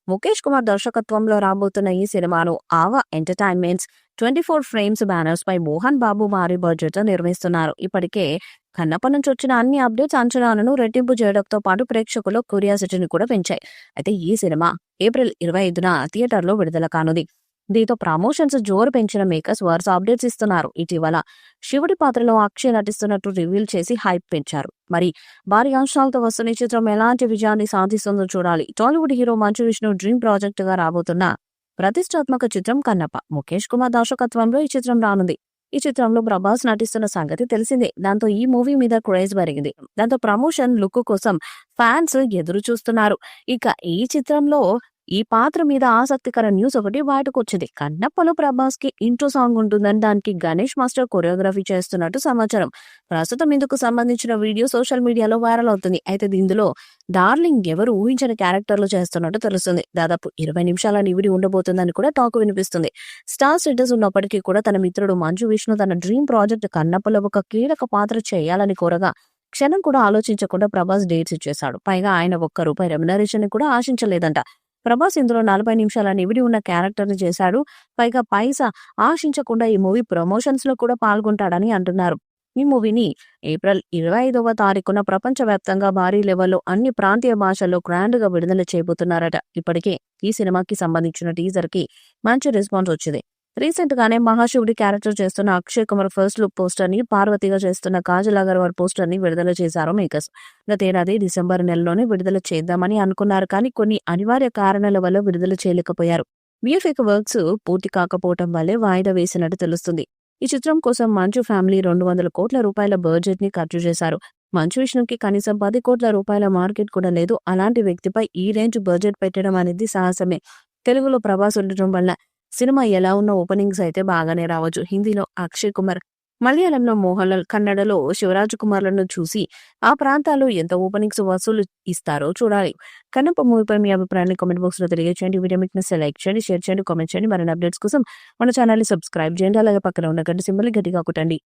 ముఖేష్ కుమార్ దర్శకత్వంలో రాబోతున్న ఈ సినిమాను ఆవా ఎంటర్టైన్మెంట్స్ 24 ఫ్రేమ్స్ బ్యానర్స్ పై మోహన్ బాబు భారీ బడ్జెట్ నిర్మిస్తున్నారు. ఇప్పటికే కన్నప్ప నుంచి వచ్చిన అన్ని అప్డేట్స్ అంచనాలను రెట్టింపు చేయడంతో పాటు ప్రేక్షకుల క్యూరియాసిటీని కూడా పెంచాయి. అయితే ఈ సినిమా ఏప్రిల్ 25న థియేటర్లో విడుదల కానుంది. దీంతో ప్రమోషన్స్ జోరు పెంచిన మేకర్స్ వరుస అప్డేట్స్ ఇస్తున్నారు. ఇటీవల శివుడి పాత్రలో అక్షయ్ నటిస్తున్నట్టు రివీల్ చేసి హైప్ పెంచారు. మరి భారీ అంశాలతో వస్తున్న ఈ చిత్రం ఎలాంటి విజయాన్ని సాధిస్తుందో చూడాలి. Tollywood hero Manchu Vishnu dream project గా రాబోతున్న ప్రతిష్టాత్మక చిత్రం కన్నప్ప. ముఖేష్ కుమార్ దర్శకత్వంలో ఈ చిత్రం రానుంది. ఈ చిత్రంలో ప్రభాస్ నటిస్తున్న సంగతి తెలిసిందే. దాంతో ఈ మూవీ మీద క్రేజ్ పెరిగింది. దాంతో ప్రమోషన్ లుక్ కోసం ఫ్యాన్స్ ఎదురు చూస్తున్నారు. ఇక ఈ చిత్రంలో ఈ పాత్ర మీద ఆసక్తికర న్యూస్ ఒకటి బయటకు వచ్చింది. కన్నప్పలో ప్రభాస్ కి ఇంట్రో సాంగ్ ఉంటుందని దానికి గణేష్ మాస్టర్ కొరియోగ్రఫీ చేస్తున్నట్టు సమాచారం. ప్రస్తుతం ఇందుకు సంబంధించిన వీడియో సోషల్ మీడియాలో వైరల్ అవుతుంది. అయితే ఇందులో డార్లింగ్ ఎవరు ఊహించిన క్యారెక్టర్లు చేస్తున్నట్టు తెలుస్తుంది. దాదాపు 20 నిమిషాల నివిడి ఉండబోతుందని కూడా టాక్ వినిపిస్తుంది. స్టార్ స్టేటస్ ఉన్నప్పటికీ కూడా తన మిత్రుడు మంచు విష్ణు తన డ్రీమ్ ప్రాజెక్ట్ కన్నప్పలో ఒక కీలక పాత్ర చేయాలని కోరగా క్షణం కూడా ఆలోచించకుండా ప్రభాస్ డేట్స్ ఇచ్చేశాడు. పైగా ఆయన ₹1 రెమ్యునరేషన్ కూడా ఆశించలేదంట. ప్రభాస్ ఇందులో 40 నిమిషాల నివిడి ఉన్న క్యారెక్టర్ ని చేశాడు. పైగా పైసా ఆశించకుండా ఈ మూవీ ప్రమోషన్స్ లో కూడా పాల్గొంటాడని అంటున్నారు. ఈ మూవీని ఏప్రిల్ 25వ తారీఖున ప్రపంచవ్యాప్తంగా భారీ లెవెల్లో అన్ని ప్రాంతీయ భాషల్లో గ్రాండ్ గా విడుదల చేయబోతున్నారట. ఇప్పటికే ఈ సినిమాకి సంబంధించిన టీజర్ కి మంచి రెస్పాన్స్ వచ్చింది. రీసెంట్ గానే మహాశివుడి క్యారెక్టర్ చేస్తున్న Akshay Kumar first look poster ని, పార్వతిగా చేస్తున్న కాజల్ అగర్వాల్ పోస్టర్ ని విడుదల చేశారు మేకర్స్. గతేడాది డిసెంబర్ నెలలోనే విడుదల చేద్దామని అనుకున్నారు. కానీ కొన్ని అనివార్య కారణాల వల్ల విడుదల చేయలేకపోయారు. విఎఫ్ఎక్స్ వర్క్స్ పూర్తి కాకపోవటం వల్లే వాయిదా వేసినట్టు తెలుస్తుంది. ఈ చిత్రం కోసం మంచు ఫ్యామిలీ ₹200 కోట్ల బడ్జెట్ ని ఖర్చు చేశారు. మంచు విష్ణుకి కనీసం ₹10 కోట్ల మార్కెట్ కూడా లేదు. అలాంటి వ్యక్తిపై ఈ రేంజ్ బడ్జెట్ పెట్టడం అనేది సాహసమే. తెలుగులో ప్రభాస్ ఉండటం వల్ల సినిమా ఎలా ఉన్న ఓపెనింగ్స్ అయితే బాగానే రావచ్చు. హిందీలో అక్షయ్ కుమార్, మలయాళంలో మోహన్ లాల్, కన్నడలో శివరాజ్ కుమార్లను చూసి ఆ ప్రాంతాల్లో ఎంత ఓపెనింగ్స్ వసూలు ఇస్తారో చూడాలి. కన్నప్ప మూవీపై మీ అభిప్రాయాన్ని కామెంట్ బాక్స్ లో తెలియజేయండి. వీడియో మీకు లైక్ చేయండి, షేర్ చేయండి, కామెంట్ చేయండి. మరిన్ని అప్డేట్స్ కోసం మన ఛానల్ ని సబ్స్క్రైబ్ చేయండి. అలాగే పక్కన ఉన్న గంట సింబల్ గట్టిగా కొట్టండి.